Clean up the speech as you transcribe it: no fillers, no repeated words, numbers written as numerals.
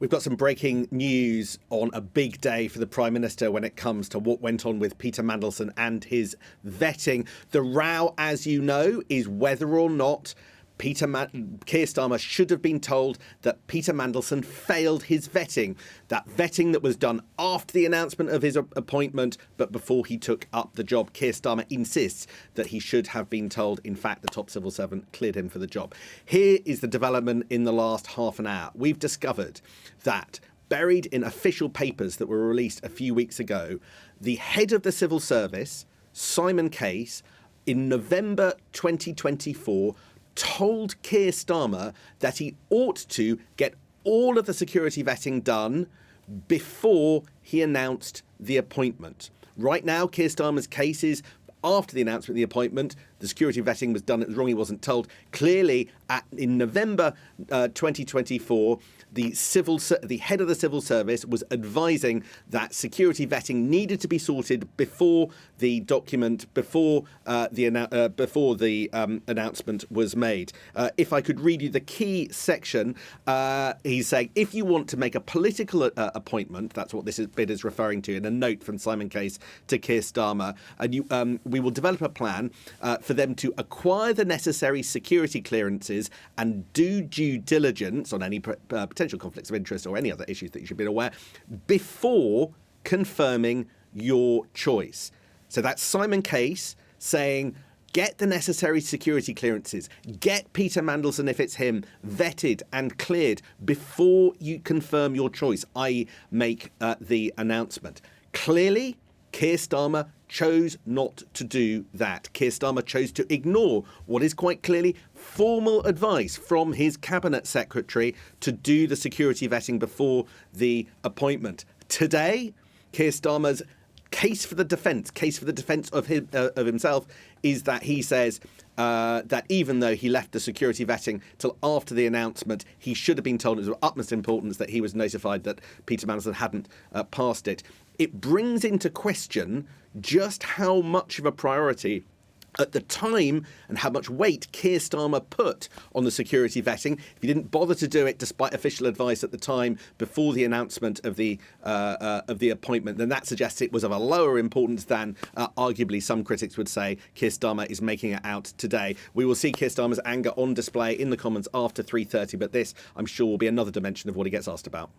We've got some breaking news on a big day for the Prime Minister when it comes to what went on with Peter Mandelson and his vetting. The row, as you know, is whether or not Keir Starmer should have been told that Peter Mandelson failed his vetting. That vetting that was done after the announcement of his appointment, but before he took up the job. Keir Starmer insists that he should have been told, in fact, the top civil servant cleared him for the job. Here is the development in the last half an hour. We've discovered that buried in official papers that were released a few weeks ago, the head of the civil service, Simon Case, in November 2024, told Keir Starmer that he ought to get all of the security vetting done before he announced the appointment. Right now, Keir Starmer's case is after the announcement of the appointment, the security vetting was done. It was wrong. He wasn't told. Clearly, in November 2024, the head of the civil service was advising that security vetting needed to be sorted before the document, before the announcement was made. If I could read you the key section, he's saying, if you want to make a political appointment, that's what this bit is referring to in a note from Simon Case to Keir Starmer, and we will develop a plan for them to acquire the necessary security clearances and do due diligence on any potential conflicts of interest or any other issues that you should be aware before confirming your choice. So that's Simon Case saying, get the necessary security clearances, get Peter Mandelson, if it's him, vetted and cleared before you confirm your choice, i.e. make the announcement. Clearly, Keir Starmer chose not to do that. Keir Starmer chose to ignore what is quite clearly formal advice from his cabinet secretary to do the security vetting before the appointment. Today, Keir Starmer's case for the defence of himself is that he says that even though he left the security vetting till after the announcement, he should have been told it was of utmost importance that he was notified that Peter Mandelson hadn't passed it. It brings into question just how much of a priority at the time and how much weight Keir Starmer put on the security vetting. If he didn't bother to do it despite official advice at the time before the announcement of the appointment, then that suggests it was of a lower importance than arguably some critics would say Keir Starmer is making it out today. We will see Keir Starmer's anger on display in the Commons after 3:30, but this, I'm sure, will be another dimension of what he gets asked about.